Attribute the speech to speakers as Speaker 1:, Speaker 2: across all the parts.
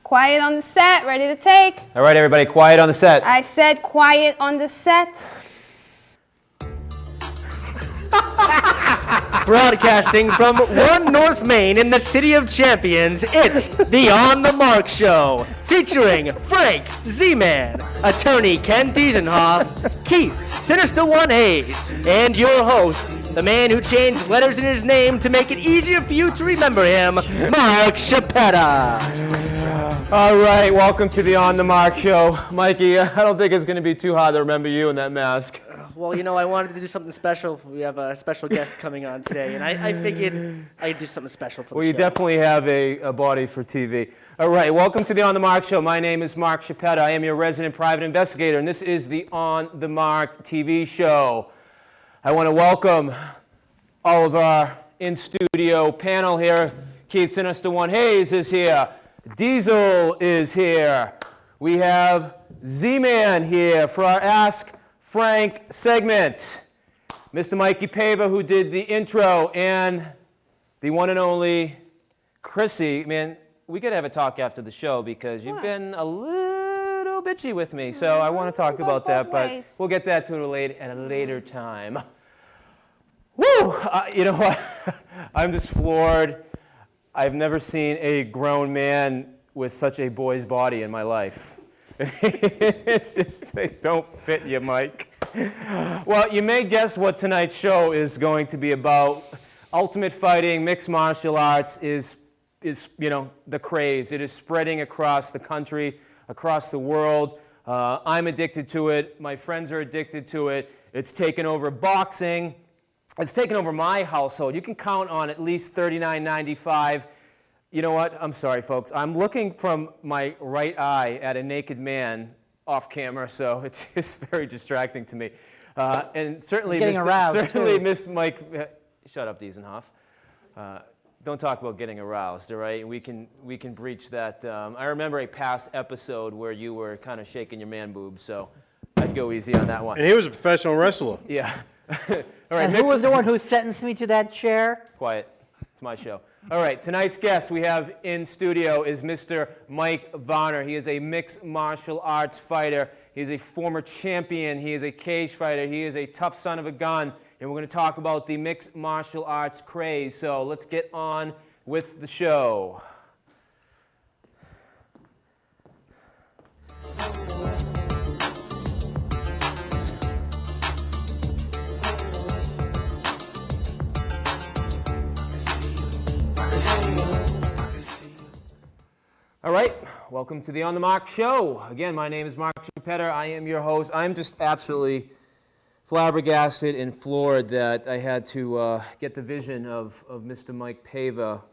Speaker 1: Quiet on the set, ready to take.
Speaker 2: All right, everybody, quiet on the set.
Speaker 1: I said quiet on the set.
Speaker 3: Broadcasting from One North Main in the City of Champions, it's the On the Mark Show, featuring Frank Z-Man, attorney Ken Diesenhoff, Keith Sinister One Hayes, and your host, the man who changed letters in his name to make it easier for you to remember him, Mark Chiappetta.
Speaker 2: All right, welcome to the On the Mark Show. Mikey, I don't think it's going to be too hard to remember you in that mask.
Speaker 3: Well, you know, I wanted to do something special. We have a special guest coming on today, and I figured I'd do something special for the show.
Speaker 2: Well, you definitely have a body for TV. All right, welcome to the On the Mark Show. My name is Mark Chiappetta. I am your resident private investigator, and this is the On the Mark TV show. I want to welcome all of our in-studio panel here. Keith Sinister One Hayes is here. Diesel is here. We have Z-Man here for our Ask Frank segment. Mr. Mikey Pava, who did the intro, and the one and only Chrissy. Man, we could have a talk after the show because you've been a little bitchy with me, so I want to talk about that, but we'll get that to at a later time. Woo! You know what? I'm just floored. I've never seen a grown man with such a boy's body in my life. It's just, they don't fit you, Mike. Well, you may guess what tonight's show is going to be about. Ultimate fighting, mixed martial arts is you know, the craze. It is spreading across the country, across the world. I'm addicted to it. My friends are addicted to it. It's taken over boxing. It's taken over my household. You can count on at least $39.95. You know what? I'm sorry, folks. I'm looking from my right eye at a naked man off camera, so it's just very distracting to me. And certainly, Miss Mike. Shut up, Diesenhoff. Don't talk about getting aroused, all right? We can breach that. I remember a past episode where you were kind of shaking your man boobs, so I'd go easy on that one.
Speaker 4: And he was a professional wrestler.
Speaker 2: Yeah. All right,
Speaker 5: and who was the one who sentenced me to that chair?
Speaker 2: Quiet. It's my show. All right, tonight's guest we have in studio is Mr. Mike Varner. He is a mixed martial arts fighter. He is a former champion. He is a cage fighter. He is a tough son of a gun. And we're going to talk about the mixed martial arts craze. So let's get on with the show. All right, welcome to the On the Mark Show. Again, my name is Mark Chiappetta. I am your host. I'm just absolutely flabbergasted and floored that I had to get the vision of Mr. Mike Pava.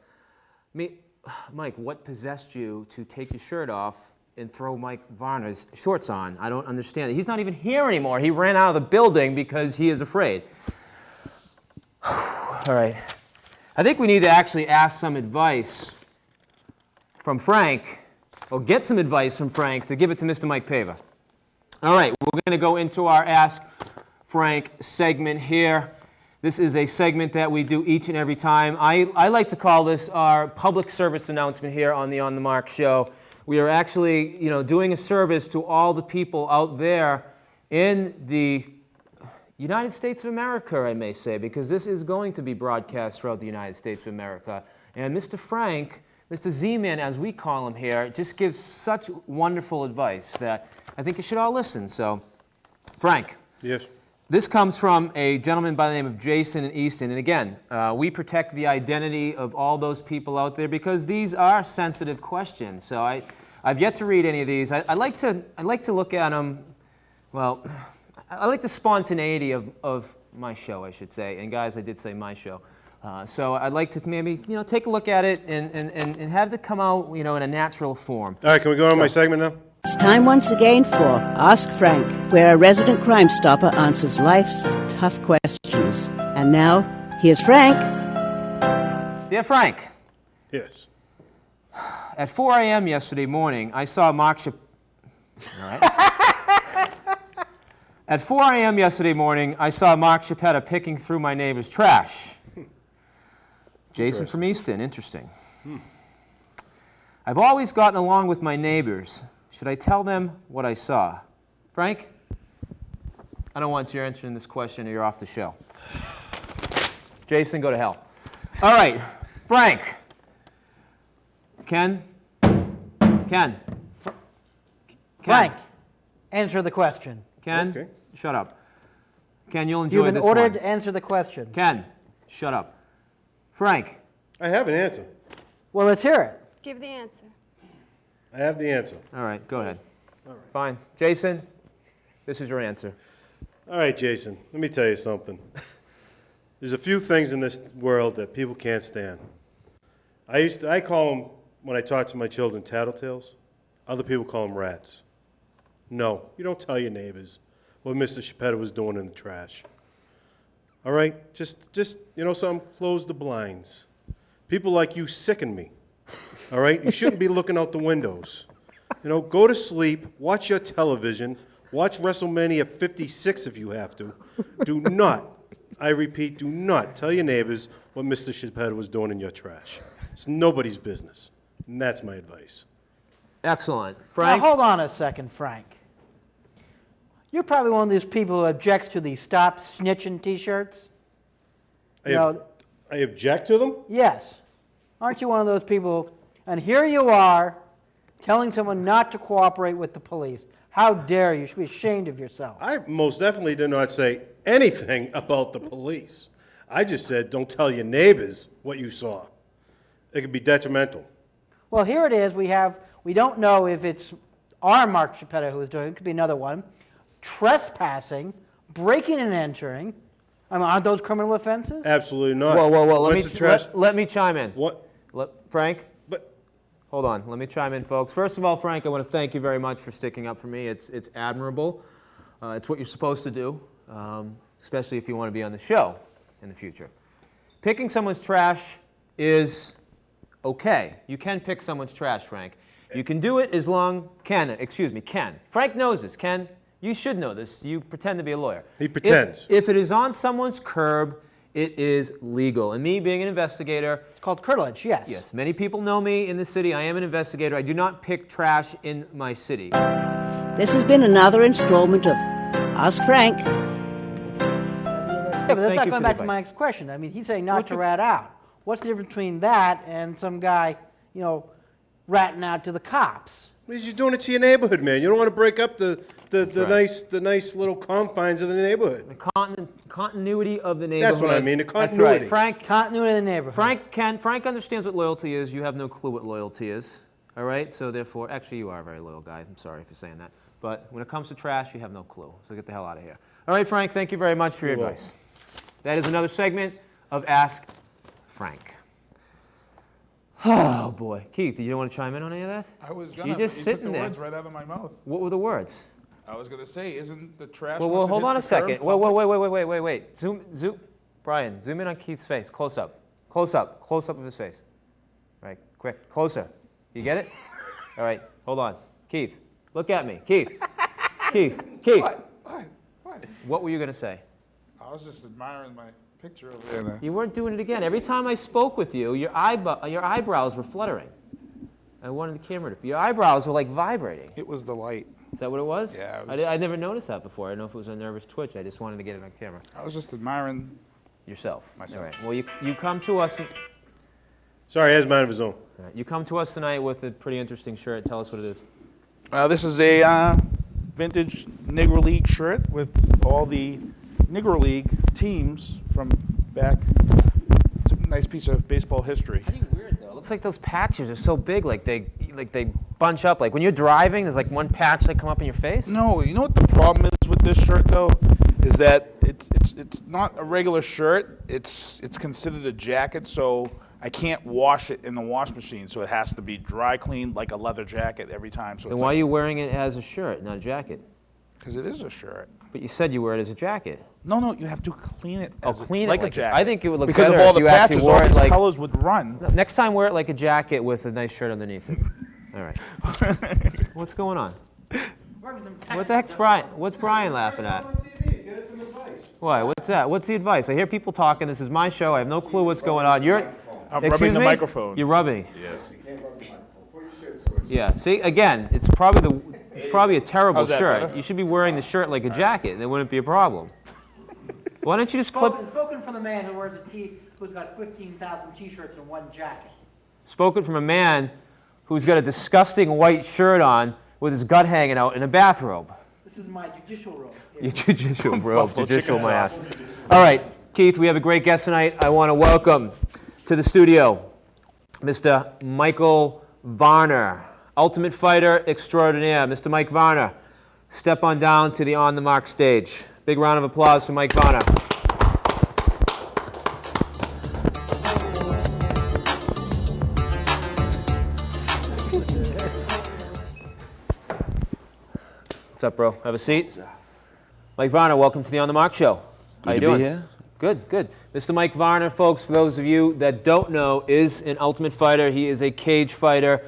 Speaker 2: Mike, what possessed you to take your shirt off and throw Mike Varner's shorts on? I don't understand it. He's not even here anymore. He ran out of the building because he is afraid. All right. I think we need to actually ask some advice from Frank, or get some advice from Frank to give it to Mr. Mike Pava. All right, we're going to go into our Ask Frank segment here. This is a segment that we do each and every time. I like to call this our public service announcement here on the On the Mark Show. We are actually, you know, doing a service to all the people out there in the United States of America, I may say, because this is going to be broadcast throughout the United States of America. And Mr. Frank, Mr. Z-Man, as we call him here, just gives such wonderful advice that I think you should all listen. So, Frank.
Speaker 4: Yes.
Speaker 2: This comes from a gentleman by the name of Jason in Easton. And again, we protect the identity of all those people out there because these are sensitive questions. So I've yet to read any of these. I like to look at them, well, I like the spontaneity of my show, I should say. And guys, I did say my show. So I'd like to maybe, you know, take a look at it and have it come out, you know, in a natural form.
Speaker 4: All right, can we go on my segment now?
Speaker 5: It's time once again for Ask Frank, where a resident Crime Stopper answers life's tough questions. And now, here's Frank.
Speaker 2: Dear Frank.
Speaker 4: Yes.
Speaker 2: At 4 a.m. yesterday morning, I saw Mark All right. At 4 a.m. yesterday morning, I saw Mark Chiappetta picking through my neighbor's trash. Jason from Easton, interesting. I've always gotten along with my neighbors. Should I tell them what I saw? Frank? I don't want you answering this question or you're off the show. Jason, go to hell. All right, Frank. Ken? Ken?
Speaker 6: Frank, answer the question.
Speaker 2: Ken?
Speaker 4: Okay.
Speaker 2: Shut up. Ken, you'll enjoy
Speaker 6: You've been
Speaker 2: this
Speaker 6: ordered
Speaker 2: one.
Speaker 6: to answer the question.
Speaker 2: Ken, shut up. Frank?
Speaker 4: I have an answer.
Speaker 6: Well, let's hear it.
Speaker 1: Give the answer.
Speaker 4: I have the answer.
Speaker 2: All right, go ahead. Fine. Jason, this is your answer.
Speaker 4: All right, Jason, let me tell you something. There's a few things in this world that people can't stand. I call them, when I talk to my children, tattletales. Other people call them rats. No, you don't tell your neighbors what Mr. Schipetta was doing in the trash. All right? Just you know something? Close the blinds. People like you sicken me. All right? You shouldn't be looking out the windows. You know, go to sleep, watch your television, watch WrestleMania 56 if you have to. Do not, I repeat, do not tell your neighbors what Mr. Schipetta was doing in your trash. It's nobody's business. And that's my advice.
Speaker 2: Excellent.
Speaker 6: Now,
Speaker 2: Frank?
Speaker 6: hold on a second, Frank. You're probably one of those people who objects to the Stop Snitching T-shirts.
Speaker 4: I object to them?
Speaker 6: Yes. Aren't you one of those people? And here you are telling someone not to cooperate with the police. How dare you? You should be ashamed of yourself.
Speaker 4: I most definitely did not say anything about the police. I just said don't tell your neighbors what you saw. It could be detrimental.
Speaker 6: Well, here it is. We don't know if it's our Mark Schipetta who is doing it. It could be another one. Trespassing, breaking and entering. I mean, aren't those criminal offenses?
Speaker 4: Absolutely not.
Speaker 2: Whoa.
Speaker 4: What's the trash?
Speaker 2: Let me chime in.
Speaker 4: What?
Speaker 2: Frank?
Speaker 4: But
Speaker 2: Hold on. Let me chime in, folks. First of all, Frank, I want to thank you very much for sticking up for me. It's admirable. It's what you're supposed to do, especially if you want to be on the show in the future. Picking someone's trash is okay. You can pick someone's trash, Frank. You can do it as long, Ken. Frank knows this. Ken, you should know this. You pretend to be a lawyer.
Speaker 4: He pretends.
Speaker 2: If it is on someone's curb, it is legal. And me being an investigator,
Speaker 6: It's called curtilage, yes.
Speaker 2: yes, many people know me in the city. I am an investigator. I do not pick trash in my city.
Speaker 5: This has been another installment of Ask Frank.
Speaker 6: Yeah, but that's
Speaker 2: Thank
Speaker 6: not
Speaker 2: you
Speaker 6: going
Speaker 2: for
Speaker 6: back
Speaker 2: the
Speaker 6: to my
Speaker 2: advice.
Speaker 6: next question. I mean, he's saying not to rat out. What's the difference between that and some guy, ratting out to the cops?
Speaker 4: because you're doing it to your neighborhood, man. You don't want to break up the
Speaker 2: right.
Speaker 4: nice little confines of the neighborhood.
Speaker 2: The continuity of the neighborhood.
Speaker 4: That's what I mean, the
Speaker 2: That's
Speaker 4: continuity.
Speaker 2: right. Frank,
Speaker 6: Continuity of the neighborhood.
Speaker 2: Frank understands what loyalty is. You have no clue what loyalty is. All right? So therefore, actually, you are a very loyal guy. I'm sorry for saying that. But when it comes to trash, you have no clue. So get the hell out of here. All right, Frank, thank you very much for your
Speaker 4: You're
Speaker 2: advice. That is another segment of Ask Frank. Oh, boy. Keith, you don't want to chime in on any of that?
Speaker 7: I was gonna.
Speaker 2: You're just
Speaker 7: but
Speaker 2: sitting
Speaker 7: you took the
Speaker 2: there.
Speaker 7: words right out of my mouth.
Speaker 2: What were the words?
Speaker 7: I was gonna say, isn't the trash?
Speaker 2: Well,
Speaker 7: once it
Speaker 2: hold
Speaker 7: hits
Speaker 2: on a
Speaker 7: the
Speaker 2: second.
Speaker 7: curb,
Speaker 2: Wait. Zoom. Brian, zoom in on Keith's face. Close up of his face. Right, quick, closer. You get it? All right, hold on. Keith, look at me. Keith.
Speaker 7: What?
Speaker 2: What were you going to say?
Speaker 7: I was just admiring my picture over there.
Speaker 2: You weren't doing it again. Every time I spoke with you, your eyebrows were fluttering. I wanted the camera to. Your eyebrows were like vibrating.
Speaker 7: It was the light.
Speaker 2: Is that what it was?
Speaker 7: Yeah, it was-
Speaker 2: I never noticed that before. I don't know if it was a nervous twitch. I just wanted to get it on camera.
Speaker 7: I was just admiring.
Speaker 2: Yourself.
Speaker 7: Myself.
Speaker 2: All right. Well, you come to us.
Speaker 4: Sorry, he has mind of his own.
Speaker 2: All right, you come to us tonight with a pretty interesting shirt. Tell us what it is.
Speaker 7: This is a vintage Negro League shirt with all the Negro League teams from back. It's a nice piece of baseball history.
Speaker 2: How do you wear it though? It looks like those patches are so big, like they bunch up. Like when you're driving, there's like one patch that come up in your face.
Speaker 7: No, you know what the problem is with this shirt though, is that it's not a regular shirt. It's considered a jacket, so I can't wash it in the wash machine. So it has to be dry cleaned like a leather jacket every time. So
Speaker 2: Then why are you wearing it as a shirt, not a jacket?
Speaker 7: Because it is a shirt.
Speaker 2: But you said you wear it as a jacket.
Speaker 7: No, you have to clean it.
Speaker 2: Oh,
Speaker 7: As
Speaker 2: clean it
Speaker 7: like a
Speaker 2: like
Speaker 7: jacket.
Speaker 2: I think it would look
Speaker 7: because
Speaker 2: better
Speaker 7: of all
Speaker 2: if
Speaker 7: the
Speaker 2: you actually
Speaker 7: patches,
Speaker 2: wore
Speaker 7: all
Speaker 2: it
Speaker 7: these
Speaker 2: like.
Speaker 7: colors would run.
Speaker 2: Next time, wear it like a jacket with a nice shirt underneath it. All right. What's going on? What the heck's Brian? What's Brian laughing at? Why? What's that? What's the advice? I hear people talking. This is my show. I have no clue what's going on.
Speaker 7: I'm
Speaker 2: Excuse
Speaker 7: rubbing the
Speaker 2: me?
Speaker 7: microphone.
Speaker 2: You're rubbing.
Speaker 7: Yes.
Speaker 2: Yeah. See, again, it's probably a terrible
Speaker 7: How's that
Speaker 2: shirt.
Speaker 7: better?
Speaker 2: You should be wearing the shirt like a jacket, and it wouldn't be a problem. Why don't you just clip?
Speaker 6: Spoken from the man who wears who's got 15,000 T-shirts and one jacket.
Speaker 2: Spoken from a man who's got a disgusting white shirt on with his gut hanging out in a bathrobe.
Speaker 6: This is my judicial robe.
Speaker 2: Your judicial robe,
Speaker 7: Buffalo
Speaker 2: judicial
Speaker 7: chicken
Speaker 2: my ass. All right, Keith, we have a great guest tonight. I want to welcome to the studio Mr. Michael Varner, Ultimate Fighter extraordinaire. Mr. Mike Varner, step on down to the On the Mark stage. Big round of applause for Mike Varner. What's up, bro? Have a seat. Mike Varner, welcome to the On the Mark show. How you doing?
Speaker 8: Be here.
Speaker 2: Good, good. Mr. Mike Varner, folks, for those of you that don't know, is an Ultimate Fighter. He is a cage fighter.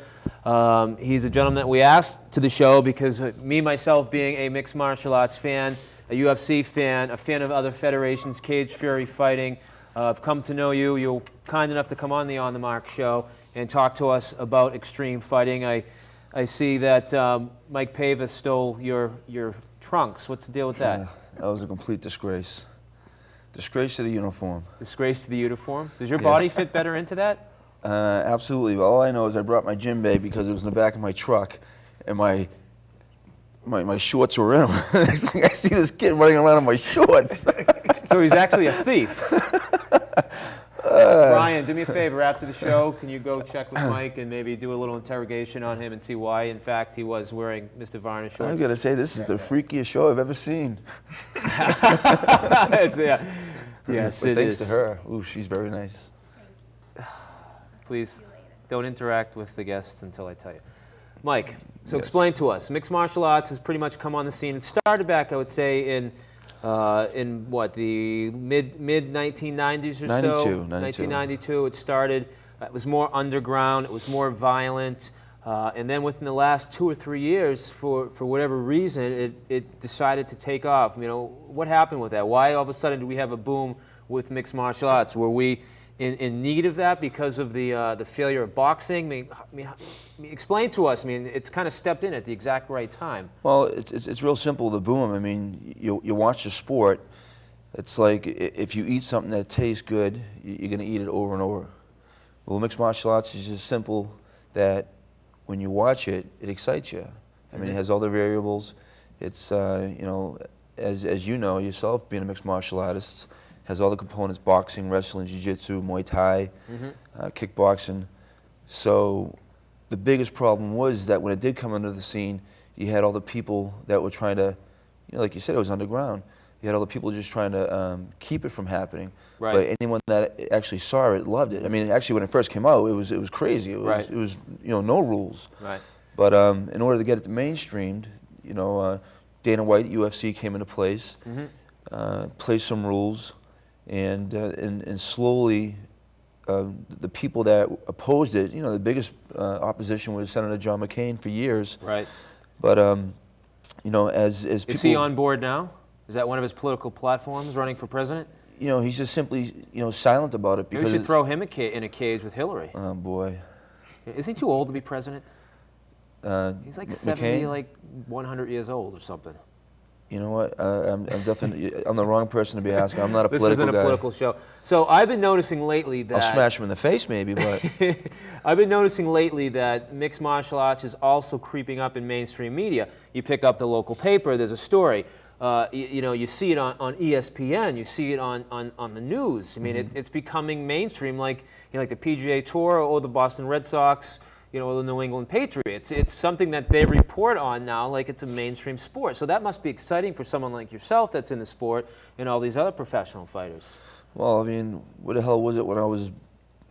Speaker 2: He's a gentleman that we asked to the show because me, myself, being a mixed martial arts fan, a UFC fan, a fan of other federations, Cage Fury Fighting, I've come to know you. You're kind enough to come on the On the Mark show and talk to us about extreme fighting. I see that Mike Pava stole your trunks. What's the deal with that?
Speaker 8: That was a complete disgrace. Disgrace to the uniform.
Speaker 2: Disgrace to the uniform? Does your body fit better into that?
Speaker 8: Absolutely. All I know is I brought my gym bag because it was in the back of my truck, and my shorts were in them. Next thing I see this kid running around in my shorts.
Speaker 2: So he's actually a thief. Brian, do me a favor. After the show, can you go check with Mike and maybe do a little interrogation on him and see why, in fact, he was wearing Mr. Varner shorts?
Speaker 8: I've got to say, this is the freakiest show I've ever seen.
Speaker 2: Yes,
Speaker 8: But
Speaker 2: it
Speaker 8: thanks
Speaker 2: is.
Speaker 8: to her. Ooh, she's very nice.
Speaker 2: Please don't interact with the guests until I tell you. Mike, so explain to us. Mixed martial arts has pretty much come on the scene. It started back, I would say, in what, the mid 1990s or so?
Speaker 8: 92.
Speaker 2: 1992. It started. It was more underground. It was more violent. And then within the last 2 or 3 years, for whatever reason, it decided to take off. You know, what happened with that? Why all of a sudden do we have a boom with mixed martial arts? Were we in need of that because of the failure of boxing? I mean, explain to us. I mean, it's kind of stepped in at the exact right time.
Speaker 8: Well, it's real simple, the boom. I mean, you watch the sport. It's like if you eat something that tastes good, you're going to eat it over and over. Well, mixed martial arts is just simple that when you watch it, it excites you. I mean, it has all the variables. It's, you know, as you know yourself, being a mixed martial artist, has all the components: boxing, wrestling, jiu-jitsu, Muay Thai, kickboxing. So the biggest problem was that when it did come into the scene, you had all the people that were trying to, you know, like you said, it was underground. You had all the people just trying to keep it from happening.
Speaker 2: Right.
Speaker 8: But anyone that actually saw it loved it. I mean, actually, when it first came out, it was crazy. It was you know, no rules.
Speaker 2: Right.
Speaker 8: But in order to get it mainstreamed, you know, Dana White, UFC came into place, placed some rules, and slowly the people that opposed it, you know, the biggest opposition was Senator John McCain for years.
Speaker 2: Right.
Speaker 8: But you know, as people,
Speaker 2: Is he on board now? Is that one of his political platforms, running for president?
Speaker 8: you know, he's just simply, you know, silent about it
Speaker 2: Maybe
Speaker 8: because
Speaker 2: we should throw him in a cage with Hillary.
Speaker 8: oh boy,
Speaker 2: Is he too old to be president? He's like 70,
Speaker 8: McCain?
Speaker 2: like 100 years old or something.
Speaker 8: You know what? I'm definitely I'm the wrong person to be asking. I'm not a
Speaker 2: This
Speaker 8: political
Speaker 2: isn't a
Speaker 8: guy.
Speaker 2: political show. So I've been noticing lately that
Speaker 8: I'll smash him in the face, maybe, but
Speaker 2: I've been noticing lately that mixed martial arts is also creeping up in mainstream media. You pick up the local paper, there's a story. You know, you see it on ESPN, you see it on the news. I mean, it's becoming mainstream, like, you know, like the PGA Tour or the Boston Red Sox, you know, or the New England Patriots. It's something that they report on now like it's a mainstream sport. So that must be exciting for someone like yourself that's in the sport and all these other professional fighters.
Speaker 8: well, I mean, what the hell was it when I was in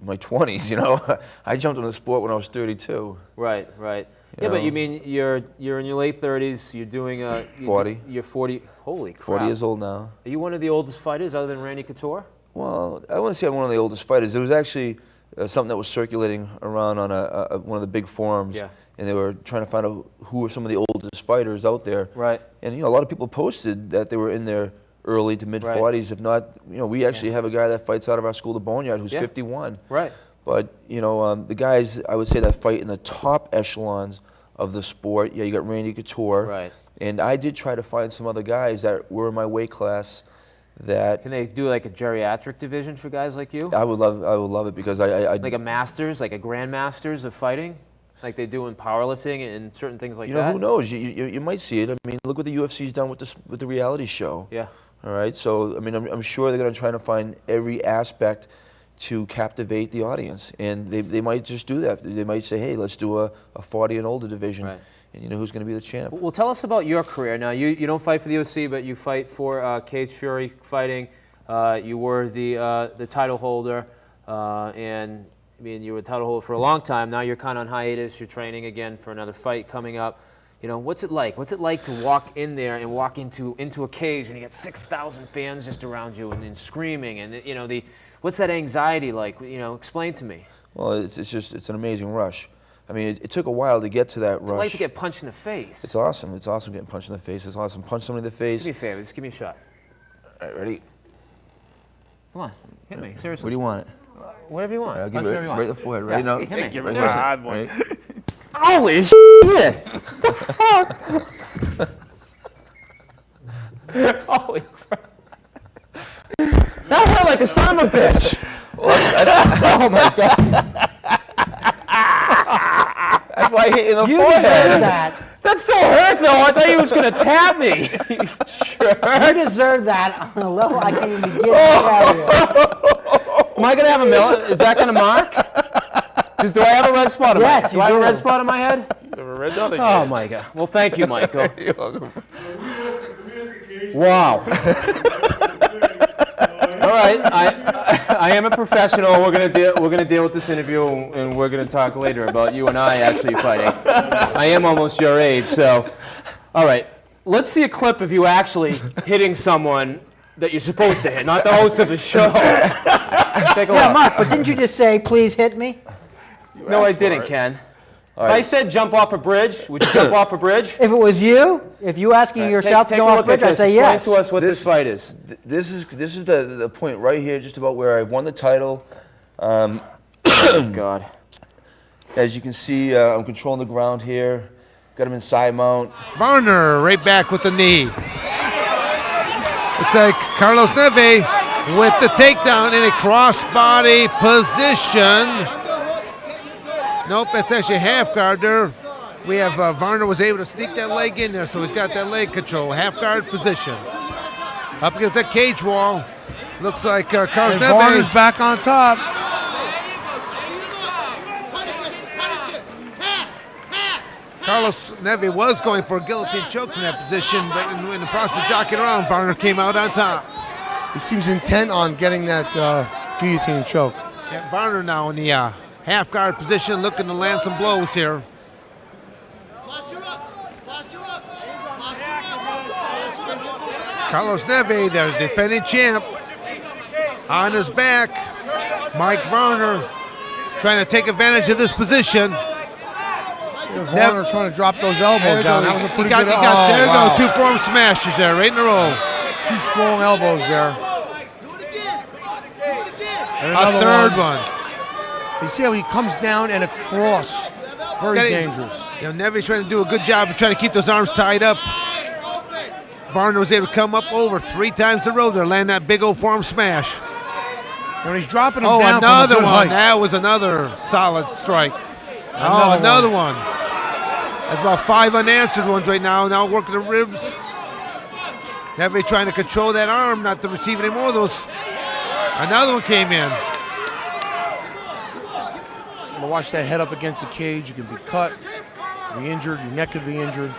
Speaker 8: my 20s? You know, I jumped on the sport when I was 32.
Speaker 2: Right, right. Yeah, but you mean you're in your late 30s. You're doing
Speaker 8: 40.
Speaker 2: You're 40. Holy crap!
Speaker 8: 40 years old now.
Speaker 2: Are you one of the oldest fighters other than Randy Couture?
Speaker 8: Well, I wouldn't say I'm one of the oldest fighters. There was actually something that was circulating around on one of the big forums,
Speaker 2: Yeah.
Speaker 8: and they were trying to find out who were some of the oldest fighters out there.
Speaker 2: Right.
Speaker 8: And you know, a lot of people posted that they were in their early to mid 40s. If not, you know, we actually have a guy that fights out of our school, the Boneyard, who's
Speaker 2: Yeah.
Speaker 8: 51.
Speaker 2: Right.
Speaker 8: But, you know, the guys, I would say, that fight in the top echelons of the sport, yeah, you got Randy Couture.
Speaker 2: Right.
Speaker 8: And I did try to find some other guys that were in my weight class that...
Speaker 2: Can they do like a geriatric division for guys like you?
Speaker 8: I would love it because I
Speaker 2: like a masters, like a grandmasters of fighting? Like they do in powerlifting and certain things like that?
Speaker 8: You know, who knows? You might see it. I mean, look what the UFC's done with the reality show.
Speaker 2: Yeah.
Speaker 8: All right, so, I mean, I'm sure they're going to try to find every aspect to captivate the audience. And they might just do that. They might say, hey, let's do a 40 and older division.
Speaker 2: Right.
Speaker 8: And you know who's going to be the champ.
Speaker 2: Well, tell us about your career. Now, you don't fight for the UFC, but you fight for Cage Fury Fighting. You were the title holder, and I mean, you were the title holder for a long time. Now you're kind of on hiatus. You're training again for another fight coming up. You know, what's it like? What's it like to walk in there and walk into a cage and you get 6,000 fans just around you and screaming and you know what's that anxiety like? You know, explain to me.
Speaker 8: Well, it's an amazing rush. I mean, it took a while to get to that rush.
Speaker 2: It's like to get punched in the face.
Speaker 8: It's awesome. It's awesome getting punched in the face. It's awesome. Punch somebody in the face.
Speaker 2: Do me a favor. Just give me a shot.
Speaker 8: All right, ready?
Speaker 2: Come on, hit me. Seriously.
Speaker 8: Where do you want it?
Speaker 2: Whatever you want.
Speaker 8: I'll give it right in the forehead. Ready?
Speaker 2: Yeah.
Speaker 8: No.
Speaker 2: Hit me.
Speaker 7: Give it
Speaker 2: Seriously.
Speaker 7: a hard one.
Speaker 8: Right.
Speaker 2: Holy shit! What the fuck? Holy crap. That hurt like a son of a bitch. Oh my God.
Speaker 8: That's why I hit you in the
Speaker 6: You
Speaker 8: forehead.
Speaker 6: deserve that.
Speaker 2: That still hurt though. I thought he was going to tap me. Sure.
Speaker 6: You deserve that on a level I can't even begin to tell you.
Speaker 2: Am I going to have a million? Is that going to mark? Do I have a red spot on my head?
Speaker 6: Yes,
Speaker 2: Do I have a
Speaker 6: you
Speaker 2: red
Speaker 6: do.
Speaker 2: spot on my head?
Speaker 7: Never read that again.
Speaker 2: Oh my God. Well, thank you, Michael.
Speaker 8: You're welcome.
Speaker 2: Wow. All right, I am a professional. We're gonna deal with this interview, and we're gonna talk later about you and I actually fighting. I am almost your age, so. All right, let's see a clip of you actually hitting someone that you're supposed to hit, not the host of a show. Take a
Speaker 6: Yeah,
Speaker 2: look.
Speaker 6: Mark, but didn't you just say, please hit me?
Speaker 2: No, I didn't, Ken. If I said jump off a bridge, would you jump off a bridge?
Speaker 6: If it was you, if you asking yourself to
Speaker 2: Take
Speaker 6: go
Speaker 2: a
Speaker 6: off
Speaker 2: look
Speaker 6: the
Speaker 2: at
Speaker 6: bridge, I'd
Speaker 2: this.
Speaker 6: say
Speaker 2: Explain
Speaker 6: yes.
Speaker 2: to us what this fight is.
Speaker 8: This is the point right here, just about where I won the title.
Speaker 2: God.
Speaker 8: As you can see, I'm controlling the ground here. Got him in side mount.
Speaker 9: Varner right back with the knee. Looks like Carlos Neve with the takedown in a crossbody position. Nope, that's actually a half guard there. We have Varner was able to sneak that leg in there, so he's got that leg control. Half guard position. Up against that cage wall. Looks like Carlos Neve.
Speaker 10: Varner's back on top.
Speaker 9: Carlos Neve was going for a guillotine choke in that position, but in the process of jockeying around, Varner came out on top.
Speaker 10: He seems intent on getting that guillotine choke.
Speaker 9: Yeah, Varner now in the half guard position, looking to land some blows here. Carlos Neve, the defending champ, on his back. Mike Varner trying to take advantage of this position.
Speaker 10: Varner trying to drop those elbows down. That was a pretty good.
Speaker 9: There you go, two forearm smashes there, right in a row.
Speaker 10: Two strong elbows there. And
Speaker 9: A
Speaker 10: another
Speaker 9: third one.
Speaker 10: You see how he comes down and across. Very dangerous.
Speaker 9: You know, Neve's trying to do a good job of trying to keep those arms tied up. Varner was able to come up over 3 times in a row there, land that big old forearm smash.
Speaker 10: And he's dropping him
Speaker 9: Oh,
Speaker 10: down
Speaker 9: another
Speaker 10: from a good
Speaker 9: one.
Speaker 10: height.
Speaker 9: That was another solid strike.
Speaker 10: Another
Speaker 9: One. That's about 5 unanswered ones right now. Now working the ribs. Neve trying to control that arm, not to receive any more of those. Another one came in.
Speaker 10: You know, watch that head up against the cage. You can be cut, be injured. Your neck could be injured.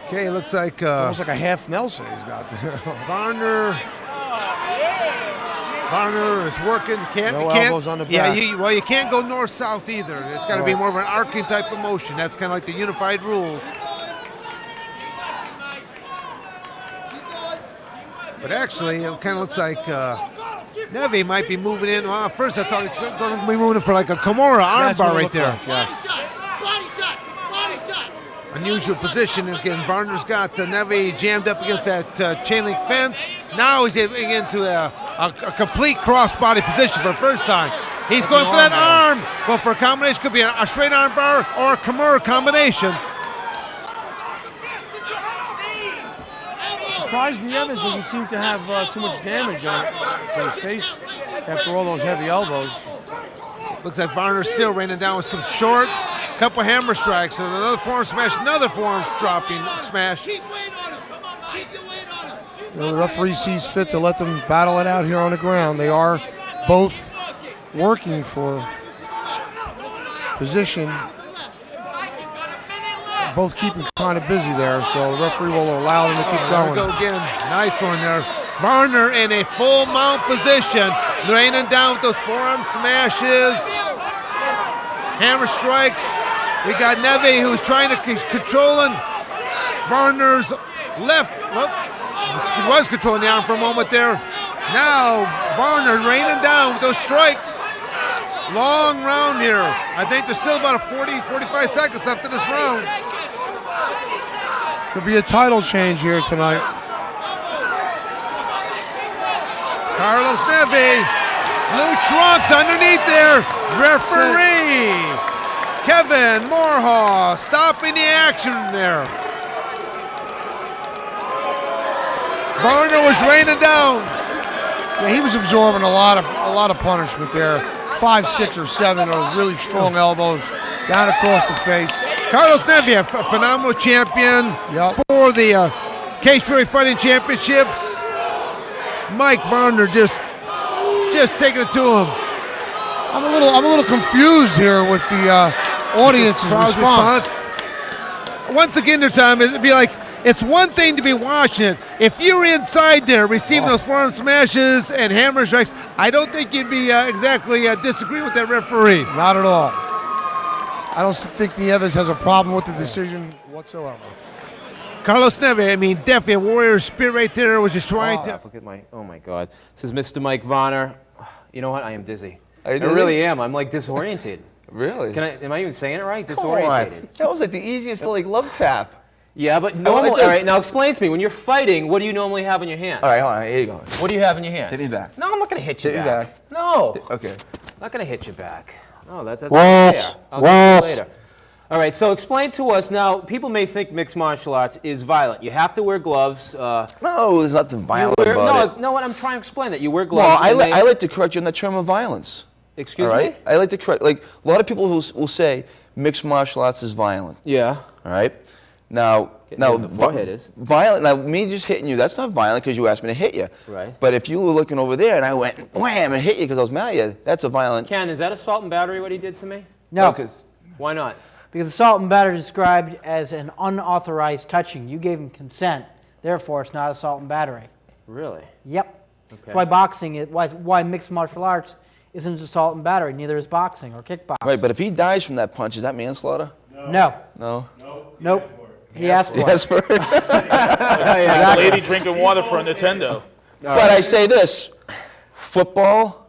Speaker 9: Okay, looks like
Speaker 10: Almost like a half Nelson he's got there.
Speaker 9: Varner is working.
Speaker 10: No elbows on the
Speaker 9: Yeah,
Speaker 10: back.
Speaker 9: you can't go north-south either. It's got to be more of an arcing type of motion. That's kind of like the unified rules. But actually, it kind of looks like Neve might be moving in. Well, at first I thought he was going to be moving for like a Kimura armbar right there.
Speaker 10: Yeah.
Speaker 9: unusual position. Again, Varner's got Neve jammed up against that chain link fence. Now he's getting into a complete crossbody position for the first time. He's going for that arm. Going for a combination. Could be a straight arm bar or a Kimura combination.
Speaker 10: Surprised Nieves doesn't seem to have too much damage on his face after all those heavy elbows.
Speaker 9: Looks like Varner's still raining down with some short, couple hammer strikes, and another forearm smash, another forearm dropping smash.
Speaker 10: The referee sees fit to let them battle it out here on the ground. They are both working for position. Both keeping kind of busy there, so the referee will allow them to keep going.
Speaker 9: There we go again. Nice one there. Varner in a full mount position, raining down with those forearm smashes, hammer strikes. We got Neve who's trying to, he's controlling Varner's left. Well, he was controlling the arm for a moment there. Now Varner raining down with those strikes. Long round here. I think there's still about 45 seconds left in this round.
Speaker 10: Could be a title change here tonight.
Speaker 9: Carlos Neve, blue trunks underneath there. Referee Kevin Morhaw stopping the action there. Varner was raining down.
Speaker 10: Yeah, he was absorbing a lot of punishment there. 5, 6, or 7 of those really strong elbows down across the face.
Speaker 9: Carlos Neve, a phenomenal champion for the Cage Fury Fighting Championships. Mike Varner just taking it to him.
Speaker 10: I'm a little confused here with the audience's response.
Speaker 9: Once again, their time it'd be like, it's one thing to be watching it. If you're inside there receiving those forearm smashes and hammer strikes, I don't think you'd be exactly disagreeing with that referee.
Speaker 10: Not at all. I don't think Nieves has a problem with the decision whatsoever.
Speaker 9: Carlos Neve, I mean, definitely a warrior spirit right there, was just trying to.
Speaker 2: Look at my, oh my God. This is Mr. Mike Varner. You know what? I am dizzy.
Speaker 8: Are you
Speaker 2: I
Speaker 8: dizzy?
Speaker 2: really am. I'm like disoriented.
Speaker 8: Really?
Speaker 2: Am I even saying it right?
Speaker 8: Come
Speaker 2: Disoriented.
Speaker 8: on. That was like the easiest like love tap.
Speaker 2: Yeah, but
Speaker 8: like
Speaker 2: normal.
Speaker 8: this.
Speaker 2: All right, now explain to me. When you're fighting, what do you normally have in your hands?
Speaker 8: All right, hold on. Here you go.
Speaker 2: What do you have in your hands?
Speaker 8: Hit me back.
Speaker 2: No, I'm not going to hit you
Speaker 8: Hit me
Speaker 2: back.
Speaker 8: back.
Speaker 2: No.
Speaker 8: Okay.
Speaker 2: I'm not going to hit you back. No, that's not fair. I'll get you later. All right, so explain to us now. People may think mixed martial arts is violent. You have to wear gloves.
Speaker 8: No, there's nothing violent about it.
Speaker 2: No, what I'm trying to explain that you wear gloves.
Speaker 8: Well, I like to correct you on the term of violence.
Speaker 2: Excuse
Speaker 8: all right?
Speaker 2: me?
Speaker 8: I like to correct. Like a lot of people will say mixed martial arts is violent.
Speaker 2: Yeah.
Speaker 8: All right. Now,
Speaker 2: the forehead is
Speaker 8: violent. Now, me just hitting you, that's not violent because you asked me to hit you.
Speaker 2: Right.
Speaker 8: But if you were looking over there and I went wham and hit you because I was mad at you, that's a violent.
Speaker 2: Ken, is that assault and battery? What he did to me?
Speaker 6: No.
Speaker 2: Why not?
Speaker 6: Because assault and battery is described as an unauthorized touching. You gave him consent. Therefore, it's not assault and battery.
Speaker 2: Really?
Speaker 6: Yep.
Speaker 2: Okay.
Speaker 6: That's why boxing, why mixed martial arts isn't assault and battery. Neither is boxing or kickboxing.
Speaker 8: Right, but if he dies from that punch, is that manslaughter?
Speaker 6: No.
Speaker 8: No.
Speaker 6: Nope. He asked for it.
Speaker 8: Yes, for
Speaker 7: Like a lady drinking water for a Nintendo.
Speaker 8: But I say this, football,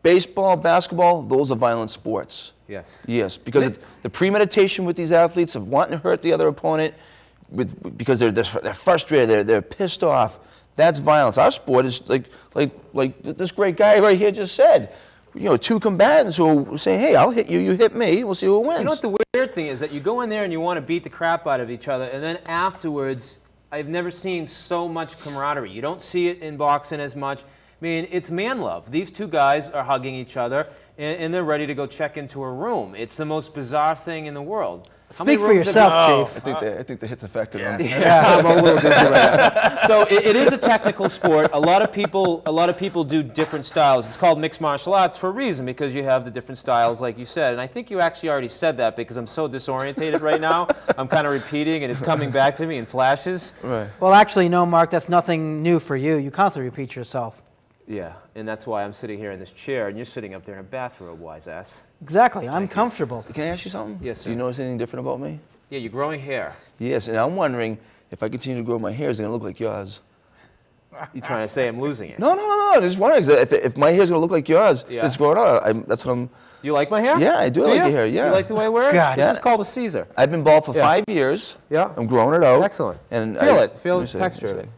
Speaker 8: baseball, basketball, those are violent sports.
Speaker 2: Yes.
Speaker 8: Yes, because the premeditation with these athletes of wanting to hurt the other opponent because they're frustrated, they're pissed off, that's violence. Our sport is like this great guy right here just said. You know, two combatants who say, hey, I'll hit you, you hit me, we'll see who wins.
Speaker 2: You know what the weird thing is? That you go in there and you want to beat the crap out of each other, and then afterwards, I've never seen so much camaraderie. You don't see it in boxing as much. I mean, it's man love. These two guys are hugging each other, and they're ready to go check into a room. It's the most bizarre thing in the world.
Speaker 6: Speak for yourself, Chief.
Speaker 8: I think the hits affected him.
Speaker 2: Yeah. I'm a little dizzy right now. So it is a technical sport. A lot of people do different styles. It's called mixed martial arts for a reason, because you have the different styles, like you said. And I think you actually already said that, because I'm so disorientated right now. I'm kind of repeating, and it's coming back to me in flashes.
Speaker 8: Right.
Speaker 6: Well, actually, no, Mark, that's nothing new for you. You constantly repeat yourself.
Speaker 2: Yeah, and that's why I'm sitting here in this chair, and you're sitting up there in a bathrobe, wise ass.
Speaker 6: Exactly. I'm comfortable.
Speaker 8: Can I ask you something?
Speaker 2: Yes, sir.
Speaker 8: Do you notice anything different about me?
Speaker 2: Yeah, you're growing hair.
Speaker 8: Yes, and I'm wondering if I continue to grow my hair, is it going to look like yours?
Speaker 2: You trying to say I'm losing it?
Speaker 8: No. Just wondering if my hair's going to look like yours.
Speaker 2: Yeah.
Speaker 8: It's growing out. That's what I'm.
Speaker 2: You like my hair?
Speaker 8: Yeah, I do like your hair, yeah.
Speaker 2: You like the way I wear it?
Speaker 6: God.
Speaker 2: This
Speaker 8: Yeah.
Speaker 2: is called a Caesar.
Speaker 8: I've been bald for 5 years.
Speaker 2: Yeah.
Speaker 8: I'm growing it out.
Speaker 2: Excellent.
Speaker 8: And
Speaker 2: Feel the texture of it.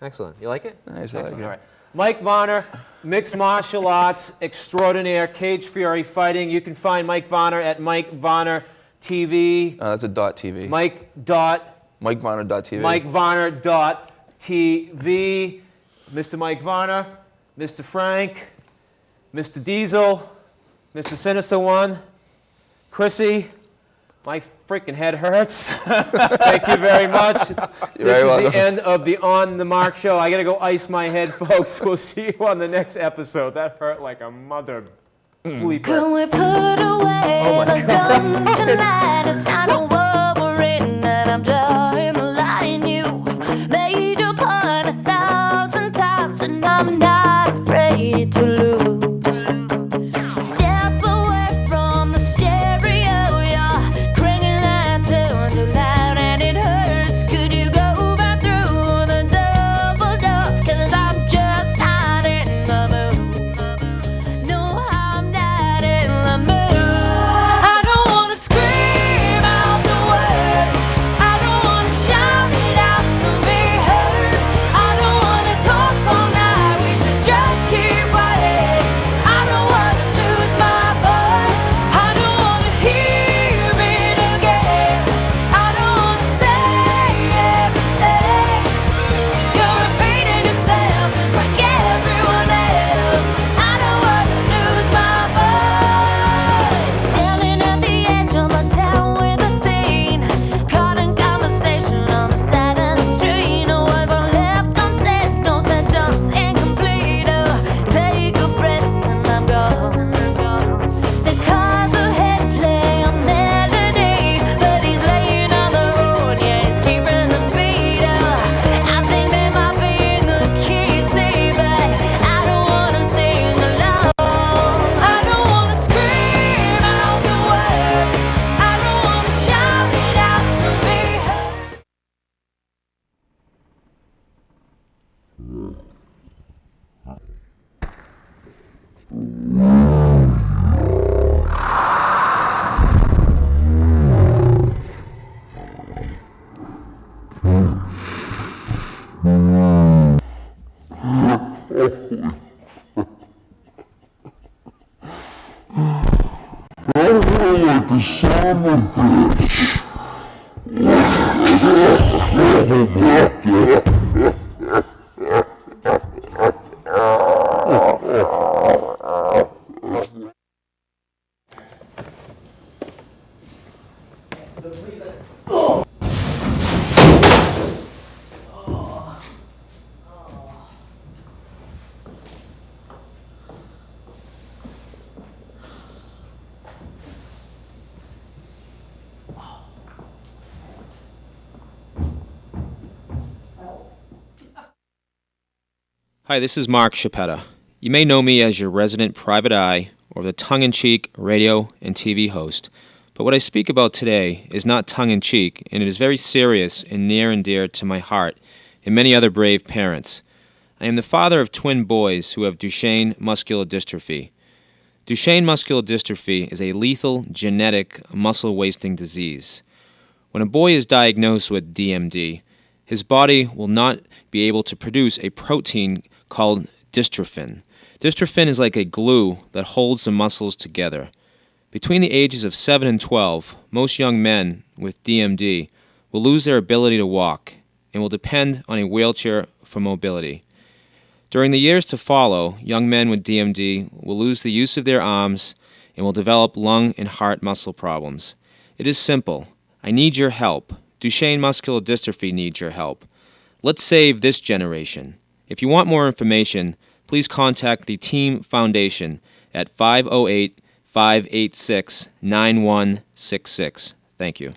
Speaker 2: Excellent. You like it?
Speaker 8: Nice, I like
Speaker 2: Excellent.
Speaker 8: it.
Speaker 2: All right. Mike Varner, mixed martial arts extraordinaire, Cage Fury Fighting. You can find Mike Varner at Mike Varner TV.
Speaker 8: That's a .tv.
Speaker 2: MikeVarner.tv. MikeVarner.tv. Mr. Mike Varner, Mr. Frank, Mr. Diesel, Mr. Sinister One, Chrissy. My freaking head hurts. Thank you very much. This is the end of the On the Mark show. I got to go ice my head, folks. We'll see you on the next episode. That hurt like a mother bleeper.
Speaker 11: Can we put away the guns tonight? It's kind of worrying that I'm drawing the line. You made your point 1,000 times, and I'm not afraid to lose. Step away from the stereo, you're cranking that tune too loud and it hurts. Could you go back through the double doors? 'Cause I'm just not in the mood. No, I'm not in the mood. I don't wanna scream out the words. I don't wanna shout it out to be heard. I don't wanna talk all night. We should just keep quiet. I don't wanna lose my voice. I don't wanna hear it again. I don't wanna say everything. You're repeating yourself just like everyone else. I don't wanna lose my voice. Standing at the edge of my town with a scene, caught in conversation on the side of the street. No words are left unsaid, no sentence incomplete. Take a breath and I'm gone. The cars ahead play a melody, but he's laying on the road, yeah, he's keeping the beat. I think they might be in the key, see, but I don't wanna sing alone. I don't wanna scream out the words. I don't wanna shout it out to be heard.
Speaker 2: Hi, this is Mark Chiappetta. You may know me as your resident private eye or the tongue-in-cheek radio and TV host. But what I speak about today is not tongue-in-cheek, and it is very serious and near and dear to my heart and many other brave parents. I am the father of twin boys who have Duchenne muscular dystrophy. Duchenne muscular dystrophy is a lethal genetic muscle-wasting disease. When a boy is diagnosed with DMD, his body will not be able to produce a protein called dystrophin. Dystrophin is like a glue that holds the muscles together. Between the ages of 7 and 12, most young men with DMD will lose their ability to walk and will depend on a wheelchair for mobility. During the years to follow, young men with DMD will lose the use of their arms and will develop lung and heart muscle problems. It is simple. I need your help. Duchenne muscular dystrophy needs your help. Let's save this generation. If you want more information, please contact the Team Foundation at 508-586-9166. Thank you.